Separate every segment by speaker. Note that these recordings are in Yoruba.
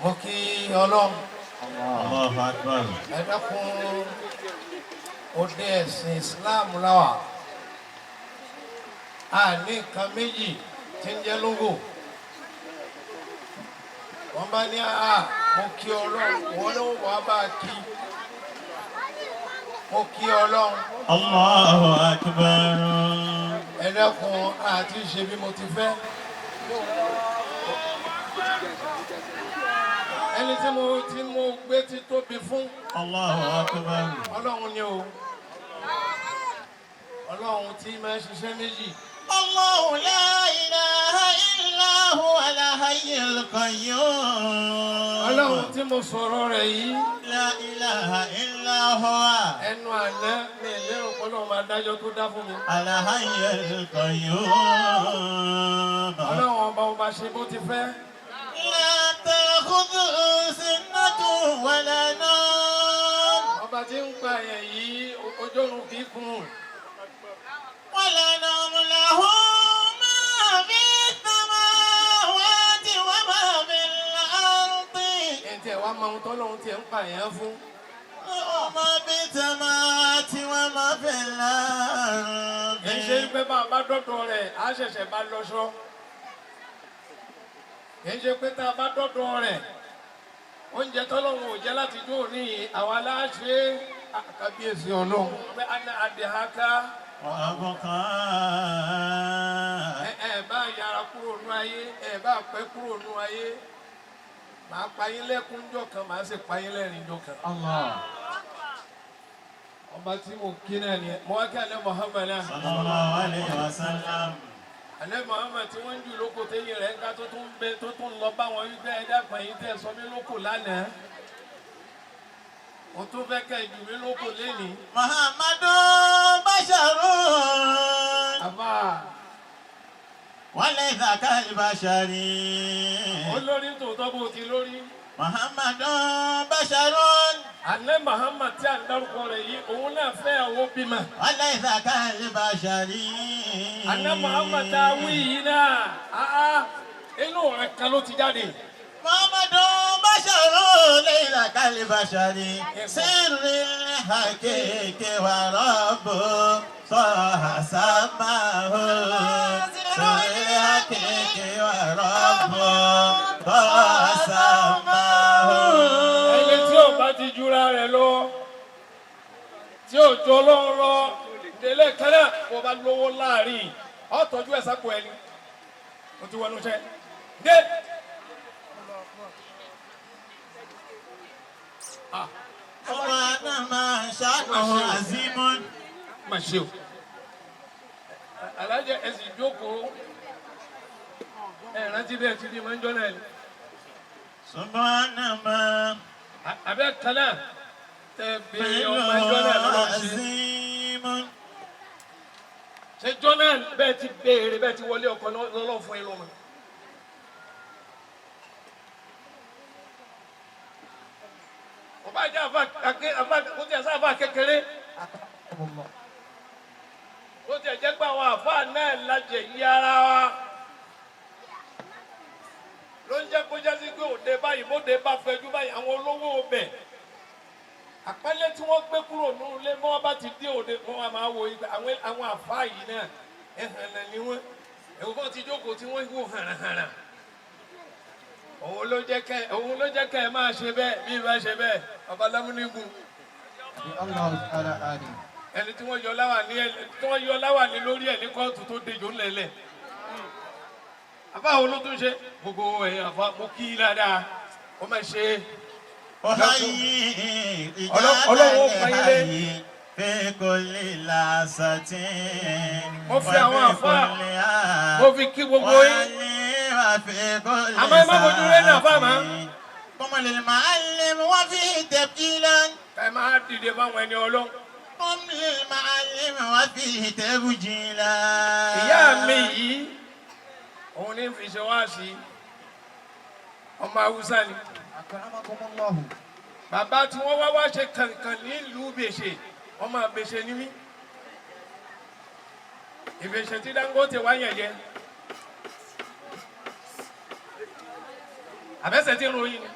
Speaker 1: mo kí Ọlọ́run.
Speaker 2: Allahu Akbar.
Speaker 1: Ẹ dákun òde ẹ̀sìn Islam láwà. A ní nǹkan méjì tí ń jẹ́ lógo. Wọ́n bá ní mo kí Ọlọ́run, wọ́n ló wà bá kí. Mo kí Ọlọ́run.
Speaker 2: Allahu Akbar.
Speaker 1: Ẹ dákun àti ṣe bí mo ti fẹ́. Ẹni tí mo gbé ti tóbi fún.
Speaker 2: Allahu Akbar.
Speaker 1: Ọlọ́run ni o. Ọlọ́run tí máa ń ṣiṣẹ́ méjì.
Speaker 2: Allahu la ilaha illa huwa al-hayyul qayyum.
Speaker 1: Ọlọ́run tí mo sọ̀rọ̀ rẹ̀ yìí.
Speaker 2: La ilaha illa huwa.
Speaker 1: Ẹnu àná mi lérò pé Ọlọ́run máa dájọ́ tó dá fún mi.
Speaker 2: Al-hayyul qayyum.
Speaker 1: Ọlọ́run ọba ṣe bó ti fẹ́.
Speaker 2: La ta'khudhuhu sinatun wa la nawm.
Speaker 1: Ọba tí ń pa ẹ̀yẹ̀ yìí ojú oorun kì í kún.
Speaker 2: ولا نوم له ما في السماوات وما في الأرض.
Speaker 1: Ẹ̀ǹtẹ̀ wa máa ń tọ́lọ́run tí ẹ̀ ń pa ẹ̀yẹ̀ fún.
Speaker 2: وما في السماوات وما في الأرض.
Speaker 1: Kì í ṣe pé bá a bá dọ́dọ̀ rẹ̀ á ṣẹ̀ṣẹ̀ bá lọ́ṣọ́. Kì í ṣe pé tá a bá dọ́dọ̀ rẹ̀ oúnjẹ tọ́lọ́run ò jẹ́ láti jó ní àwa láṣẹ kábíyèsí Ọlọ́run. Pé ana àdìháká.
Speaker 2: وأبقى.
Speaker 1: Ẹ bá yára kúrò nú ayé, ẹ bá pẹ́ kúrò nú ayé. Màá pa yín lẹ́kún jọ́ kan, màá sì pa yín lẹ́rìn jọ́ kan.
Speaker 2: الله.
Speaker 1: Ọba tí mo kí náà ni mo wá kí Ànábì Muhammad náà.
Speaker 2: صلى الله عليه وسلم.
Speaker 1: Ànábì Muhammad tí wọ́n ń jù lóko téyìn rẹ̀ ń ká tó tún lọ bá wọn wípé ẹ dákun yín tẹ́ sọ mí lóko lánàá. Mo tún fẹ́ kẹ́ jù mí lóko lénìí.
Speaker 2: محمد بشر
Speaker 1: Àbá
Speaker 2: وليس كالبشر.
Speaker 1: olórí tòótọ́ bó ti lórí.
Speaker 2: محمد بشر
Speaker 1: Ànábì Muhammad tí à ń dárúkọ rẹ̀ yìí òun náà fẹ́ àwọn bímọ.
Speaker 2: وليس كالبشر.
Speaker 1: Ànábì Muhammad tá a wí yìí náà inú rẹ̀ kan ló ti jáde.
Speaker 2: محمد بشر ليس كالبشر. سر الحقيق ورب صاح سماه. سر الحقيق ورب صاح سماه.
Speaker 1: Ẹni tí ò bá ti jura rẹ̀ lọ tí ò jọ Ọlọ́run lọ délé kẹ́lẹ́ kó bá lówó láàrin ọ̀ tọ́jú ẹ̀ sápò ẹni mo ti wọnú iṣẹ́ dé.
Speaker 2: وأنا ما شأنه عظيم.
Speaker 1: Mà ṣe o alájẹ ẹsìn jókòó ẹ rántí bẹ́ẹ̀ ti di máa ń jọ náà ni
Speaker 2: سبحان ما
Speaker 1: abẹ́ kan náà tẹ bèrè ọmọ
Speaker 2: فعله
Speaker 1: ẹjọ́ náà lọ́wọ́ ṣe
Speaker 2: عظيم.
Speaker 1: ṣe jọ náà bẹ́ẹ̀ ti béèrè bẹ́ẹ̀ ti wọlé ọkọ lọ́lọ́ fún ẹ lọ́mọ. ọba jẹ́ àfa kó tiẹ̀ sá àfa kékeré kó tiẹ̀ jẹ́ pé àwọn àfa náà lajẹ̀ yí ara wa ló ń jẹ́ kó jẹ́ sí pé òde báyìí bóde bá fẹjú báyìí àwọn olówó ọbẹ̀ àpẹẹlẹ tí wọ́n gbé kúrò nínú ilé bí wọ́n bá ti dé òde wọn wá máa wo àwọn àfa yìí náà ẹ̀hànà ni wọ́n ẹ̀wọ̀n kan ti jókòó tí wọ́n wò hànàhànà òun ló jẹ́ kẹ́ ẹ máa ṣe bẹ́ẹ̀ bí ìbá ṣe bẹ́ẹ̀ babalámúnigun ẹni tí wọ́n yọ láwàní lórí ẹ̀ ní kóòtù tó dejò ńlẹ̀lẹ̀ àfa àwọn ló tún ṣe gbogbo ẹ̀yìn àfa mo kí i dáadáa ó máa ṣe
Speaker 2: أحيي
Speaker 1: Ọlọ́run ó pa yín lé.
Speaker 2: في كل لحظة.
Speaker 1: mo fi àwọn àfa mo fi kí gbogbo yín.
Speaker 2: أما
Speaker 1: ما بجولنا فاهمة؟
Speaker 2: قم للمعلم وفيه تبجيلا.
Speaker 1: ẹ máa dìde fáwọn ẹni Ọlọ́run.
Speaker 2: قم للمعلم وفيه تبجيلا.
Speaker 1: ìyá mi yìí òun ní fi ṣe wá sí ọmọ Haúsá ni. bàbá tí wọ́n wá ṣe kankan nílùú Bèṣe ọmọ Bèṣe ni mí. Ìbèṣe tí Dangote wá yẹ̀yẹ́. àbẹ́sẹ̀ tí ń ròyìn ni.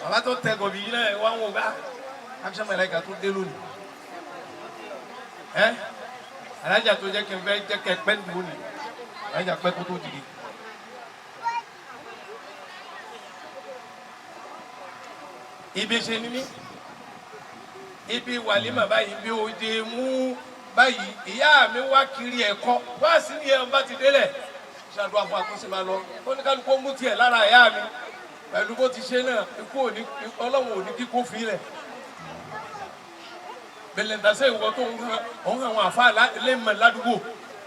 Speaker 1: bàbá tó tẹ gọ̀bì yìí náà wá ń wò bá action mẹlẹ́ka tó dé lónìí. alájà tó jẹ́ kí n fẹ́ jẹ́ kẹ́ pẹ́ dùn ní alájà pẹ́ kó tó dìde. ibi ṣe ni mí ibi wàlímà báyìí ibi òde mú báyìí ìyá mi wá kiri ẹ̀kọ́ wá sí ní ẹ̀ ń bá ti délẹ̀ ṣàdúrà fún àkóso máa lọ ó ní kálukú mú tiẹ̀ lára ìyá mi pẹ̀lú bó ti ṣe náà ikú òní ọlọ́run òní kíkó fi rẹ̀ bẹ̀lẹ̀ntàṣẹ́ ìwọ tó ń hàn àwọn àfa lẹ́mọ̀ ládùúgbò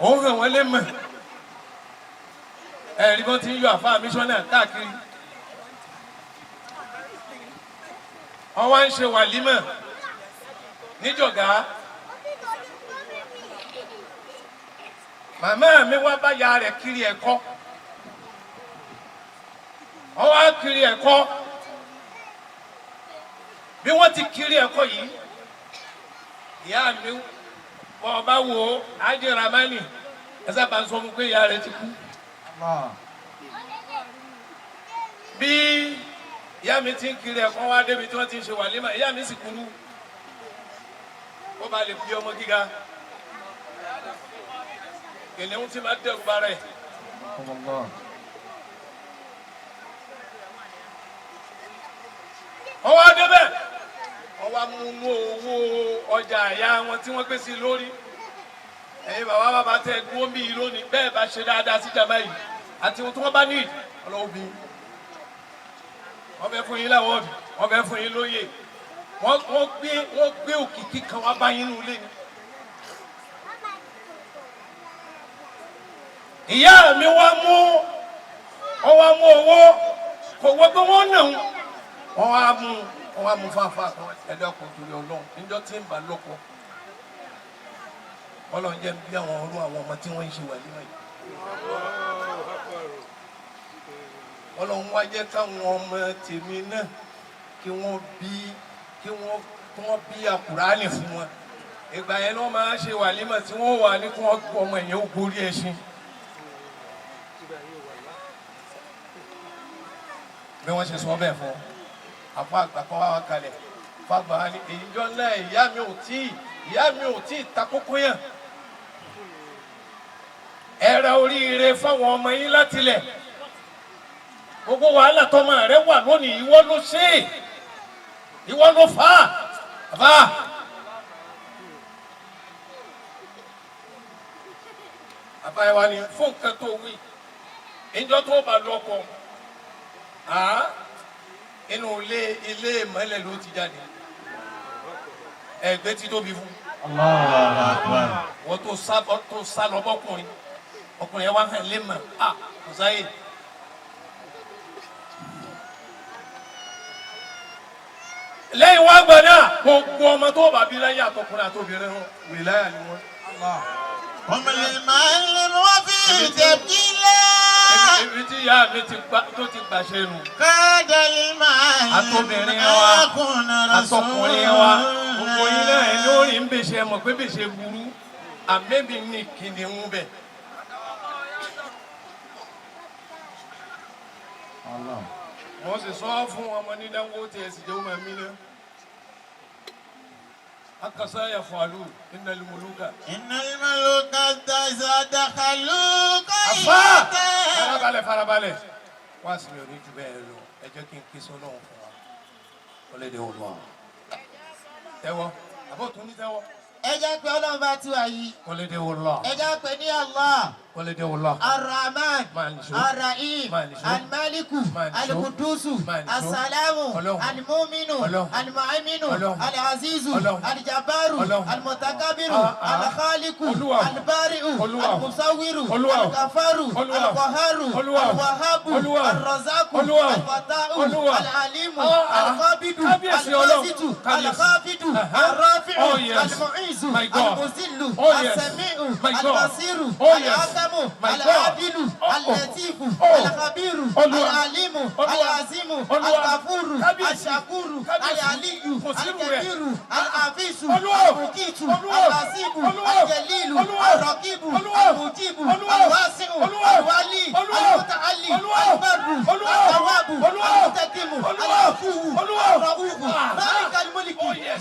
Speaker 1: òun hàn wọ́n lẹ́mọ̀ ẹ̀rí bó ti ń yọ àfa mísọ́nà káàkiri wọ́n wá ń ṣe wàlímà níjọ̀gá màmá mi wá bá ya rẹ̀ kiri ẹ̀kọ́ wọ́n wá kiri ẹ̀kọ́ bí wọ́n ti kiri ẹ̀kọ́ yìí ìyá mi wọ́n bá wo Ájì Ramani ẹ̀sẹ̀ bá ń sọ fún pé ìyá rẹ̀ ti kú bí ìyá mi ti ń kiri ẹ̀kọ́ wá débi tí wọ́n ti ń ṣe wàlímà ìyá mi sì kúrú ó bá lè bí ọmọ gíga kìnìún tí máa dẹrù bá rẹ̀. wọ́n wá débẹ̀ wọ́n wá mú owó ọjà àyà wọn tí wọ́n gbé sí lórí ẹ̀yin bàbá tẹ̀ dúró bí yìí lónìí bẹ́ẹ̀ bá ṣe dáadáa sí jàmbá yìí àti ohun tí wọ́n bá ní ọlọ́wọ́ bí wọ́n fẹ́ fún yín láwọ́ọ̀dù wọ́n fẹ́ fún yín lóyè wọ́n gbé òkìkí kan wá bá yín nínú ilé ni. ìyá mi wá mú owó kò wọ́n pé wọ́n nà wọ́n wá mú fáfá kan ẹ̀dá kò torí ọlọ́run níjọ́ tí ń bá lọ́kọ ọlọ́run jẹ́ bí àwọn ọrú àwọn ọmọ tí wọ́n ń ṣe wà nínú yìí. ọlọ́run wá jẹ́ káwọn ọmọ tèmi náà kí wọ́n bí àkùránì fún wọn. ìgbà yẹn ló máa ṣe wàlímà tí wọ́n wà ní kí wọ́n gbọ́ ọmọ yẹn ó gorí ẹṣin. bí wọ́n ṣe sọ bẹ́ẹ̀ fún àpò àgbà kan wá kalẹ̀ fàgbà ni ìjọ náà ìyá mi ò tí ì ta kókó yàn. ẹ ra oríire fáwọn ọmọ yín látilẹ̀ gbogbo wàhálà tọmọ rẹ wà lónìí ìwọ ló ṣe é ìwọ ló fà á bàbá. àbáyé wa ni fún nǹkan tó wí ìjọ tó bá lọ́kọ inú ilé ìmọ̀lẹ̀ ló ti jáde ẹgbẹ́ tí tóbi fún wọ́n tó sá lọ bọ́kùnrin ọkùnrin yẹn wá hàn lé mọ̀ kò sáyé. lẹ́yìn wá gbọ́ náà gbogbo ọmọ tó bá bí láyé àtọkùnrin àtobìnrin wìláyà ni wọ́n.
Speaker 2: هم للمعلم وفي تبجيلا
Speaker 1: ibi tí ìyá mi tó ti gbàṣẹ nù.
Speaker 2: كاد المعلم
Speaker 1: àtobìnrin wa
Speaker 2: يكون
Speaker 1: àtọkùnrin wa gbogbo yín náà ẹ lórí ń bèṣe mọ̀ pé bèṣe burú àmẹ́bí ní kìnìún bẹ̀. wọ́n sì sọ fún ọmọ ní Dangote ẹ̀sìn jẹ́ ọmọ mi náà. هكذا يفعلون إن الملوك
Speaker 2: إذا دخلوا
Speaker 1: قرية farabalẹ̀ wá sí mi ò ní jù bẹ́ẹ̀ lọ ẹ jẹ́ kí n kí sọ lọ́wọ́ fún wa ó lè dé òun tẹ́wọ́ àbọ̀ tún ní tẹ́wọ́.
Speaker 2: ẹ jẹ́ pé Ọlọ́run bá tú wa yìí.
Speaker 1: ó lè dé òun lọ.
Speaker 2: ẹ jẹ́ pé ní Allah.
Speaker 1: ó lè dé òun lọ.
Speaker 2: Ar-Rahman, Ar-Rahim, Al-Maliku, Al-Qudusu, As-Salamu, Al-Mu'minu, Al-Mu'minu, Al-Azizu, Al-Jabbaru, Al-Mutakabiru, Al-Khaliqu, Al-Bari'u, Al-Musawwiru, Al-Ghafaru, Al-Qahharu, Al-Wahhabu, Ar-Razzaqu, Al-Fata'u, Al-Alimu, Al-Qabidu, Al-Basitu, Al-Khafidu, Ar-Rafi'u, Al-Mu'izzu, Al-Muzillu, As-Sami'u, Al-Basiru, Al-Hakim. الرحمن العادل اللطيف الخبير العليم العظيم الغفور الشكور العلي الكبير الحفيظ المقيت الحسيب الجليل الرقيب المجيب الواسع الولي المتعلي البر التواب المنتقم العفو الرؤوف مالك الملك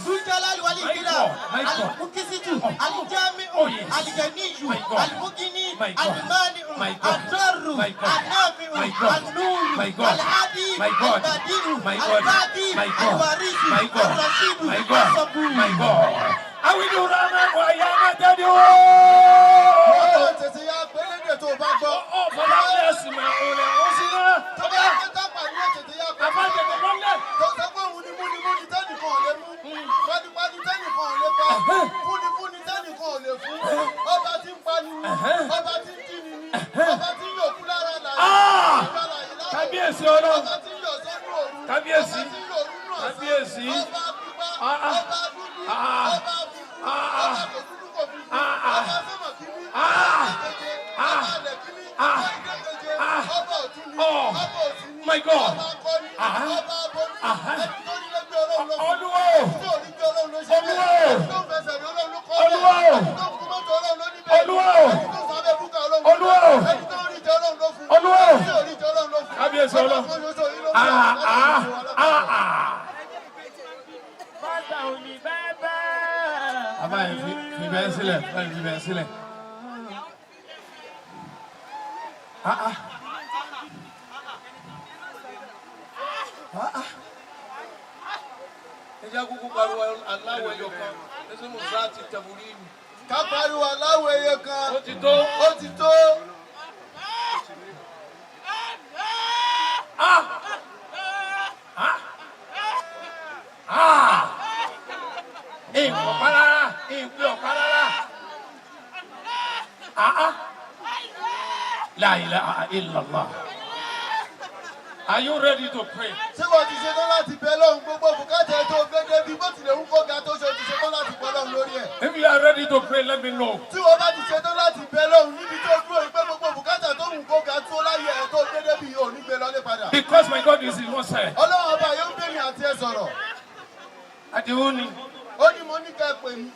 Speaker 2: ذو الجلال والإكرام المقسط الجامع الغني المغني المانع الضار النافع النور الهادي البديع الباقي الوارث الرشيد الصبور.
Speaker 1: Awidu rana wa yana tadiwo.
Speaker 3: Tètè ya pélédè tó bá gbọ́.
Speaker 1: Ó fọlá lẹ́sìn máa ń rẹ̀ ó sí náà.
Speaker 3: Tó bá yẹ kí tápà ní tètè ya pélédè.
Speaker 1: Àbá tètè lọ́lẹ̀.
Speaker 3: Tó sọ pé múni tẹ́nìkan ò lè mú. Pádipádi tẹ́nìkan ò lè pa. Fúnifúni tẹ́nìkan ò lè fún. Ọba tí ń pani ni. Ọba tí ń jíni ni. Ọba tí ń yòókù lára làyè.
Speaker 1: Kábíyèsí ọlọ́run.
Speaker 3: Ọba tí ń yọ̀ sọ́nù òru.
Speaker 1: Kábíyèsí.
Speaker 3: Ọba tí ń yọ̀ òru náà.
Speaker 1: Kábíyèsí.
Speaker 3: Ọba pípa. Ọba dúdú. Ọba funfun. Ọba kò dúdú kò funfun. Ọba sọ́mọ̀ kíní. Ọba kékeré. Ọba alẹ̀ kíní. Ọba ìdẹ́gbẹ̀jẹ̀. Ọba òtúni. Ọba òsínì.
Speaker 1: My God.
Speaker 3: Ọba akọni. Ọba aborí. Ẹni tó ní lẹ́gbẹ́ ọlọ́run ló fún.
Speaker 1: Olúwo.
Speaker 3: Ẹni tó ní gbé ọlọ́run ló ṣe bẹ́ẹ̀.
Speaker 1: Olúwo.
Speaker 3: Ẹni tó ń fẹsẹ̀ rí ọlọ́run ló kọ́
Speaker 1: Olúwo.
Speaker 3: bẹ́ẹ̀. Ẹni tó ń kú mọ́tò ọlọ́run ló ní bẹ́ẹ̀.
Speaker 1: Olúwo.
Speaker 3: Ẹni tó ń sábẹ́ búkà ọlọ́run ló
Speaker 1: Olúwo.
Speaker 3: bẹ́ẹ̀. Ẹni tó ń rí jẹ ọlọ́run ló fún.
Speaker 1: Olúwo.
Speaker 3: Ẹni tí ò rí jẹ ọlọ́run ló fún.
Speaker 1: Kábíyèsí ọlọ́run.
Speaker 3: Ọlọ́run ló ṣe yín ló fún.
Speaker 4: Bàbá òní bàbá.
Speaker 1: Àbá yẹn fi bẹ́ẹ̀ sílẹ̀, fi bẹ́ẹ̀ sílẹ̀. Ẹ jẹ́ kúkú pariwo aláwọ̀ ẹyọ kan, ẹsẹ̀ mo sá ti tẹ̀bùrí mi.
Speaker 3: Ká pariwo aláwọ̀ ẹyẹ kan.
Speaker 1: Ó ti tó.
Speaker 3: Ó ti tó.
Speaker 1: Ìpè ọ̀pá rárá, ìpè ọ̀pá rárá. La ilaha illallah. Are you ready to pray?
Speaker 3: Ṣé wọ́n ti ṣetán láti bẹ lọ́hùn gbogbo bùkátà ẹ̀ tó gbé débi bó tilẹ̀ ń kó ga tó ṣe ti ṣetán láti bẹ lọ́hùn lórí ẹ̀?
Speaker 1: If you are ready to pray, let me know.
Speaker 3: Tí wọ́n bá ti ṣetán láti bẹ lọ́hùn níbi tó dúró yìí pé gbogbo bùkátà tó ń kó ga tó láyé ẹ̀ tó gbé débi ò ní gbé lọlé padà.
Speaker 1: Because my God is in one side.
Speaker 3: Ọlọ́run ọba yóò ń bèmí àti ẹ sọ̀rọ̀.
Speaker 1: Àdìhún ni,
Speaker 3: Ó ní mo ní ká pè mí.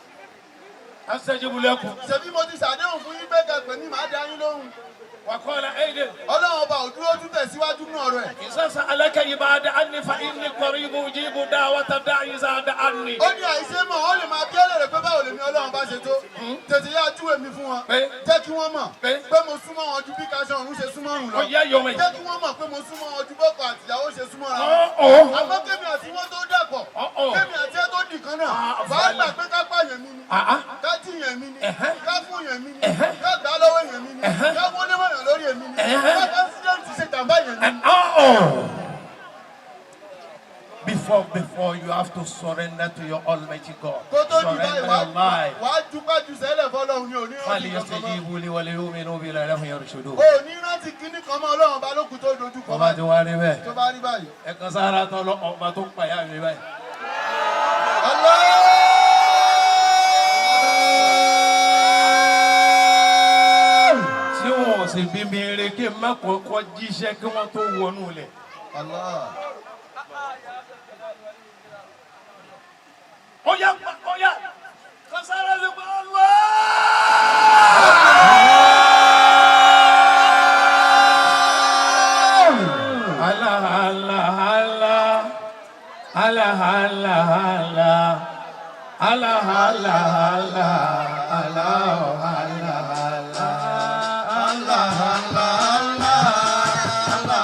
Speaker 1: aṣẹ́júbulẹ̀kùn.
Speaker 3: Ṣèbí mo ti ṣàdéhùn fún yín pé ká pè mí màá dá yín lóhùn.
Speaker 1: Wàkọ́lá ẹ̀dẹ̀.
Speaker 3: Ọlọ́run ọba ò dúró tún tẹ̀síwájú nínú ọ̀rọ̀ ẹ̀.
Speaker 1: Ìsọ́sọ́ alákẹ́ yìí bá dá ánì fa ìní kọrí ibú jíbu dá wọ́tà dá ìsá dá ánì.
Speaker 3: Ó ní àìsè mọ̀, ó lè máa bí ẹlẹ́rẹ̀ pé báwo lèmi Ọlọ́run bá ṣe tó. Tètè yá júwe mi fún wọn.
Speaker 1: Pé?
Speaker 3: Jẹ́ kí wọ́n mọ̀
Speaker 1: Pé?
Speaker 3: pé mo súnmọ́ wọn ju bí kaṣọ ọ̀run ṣe súnmọ́ ọ̀run lọ.
Speaker 1: Ó yẹ yọmọ yìí.
Speaker 3: Jẹ́ kí wọ́n mọ̀ pé mo súnmọ́ wọn ju bọ́kọ àtìyàwó ṣe súnmọ́ ra wọn.
Speaker 1: Ọ̀ọ́.
Speaker 3: Àmọ́ kémi àti wọn tó dàpọ̀.
Speaker 1: Ọ̀ọ́.
Speaker 3: Kémi àti ẹ tó dì kan náà.
Speaker 1: Ah,
Speaker 3: Wàá gbà pé ká pààyàn mi ni. Ká jiyàn mi ni. Ká fún yàn mi ni. Ká gbà lọ́wọ́ yàn mi ni. Ká wọ́n lé mọ̀yàn lórí èmi ni. Ká ẹ́sídẹ̀ǹtì ṣe tàbá yàn mi.
Speaker 1: Before you have to surrender to your Almighty God.
Speaker 3: Kó tó di
Speaker 1: Surrender
Speaker 3: báyìí
Speaker 1: your life.
Speaker 3: wàá jupájú sẹ́lẹ̀ fọlọ́run ni òní rántí kankan mọ́.
Speaker 1: فليستجيبوا لي وليؤمنوا بي لعلهم يرشدون.
Speaker 3: Òní rántí kíní kan mọ́ Ọlọ́run ọba lókun tó dojú kọ
Speaker 1: Ọba tí wàá rí bẹ́ẹ̀.
Speaker 3: tó bá rí báyìí.
Speaker 1: Ẹ kan sára tán lọ ọba tó ń pàyà mi báyìí. Tí wọn ò sì bí mi eré kí n má kọ́kọ́ jíṣẹ́ kí wọ́n tó wọnú lẹ̀. Oya kan sára sí pé Allah.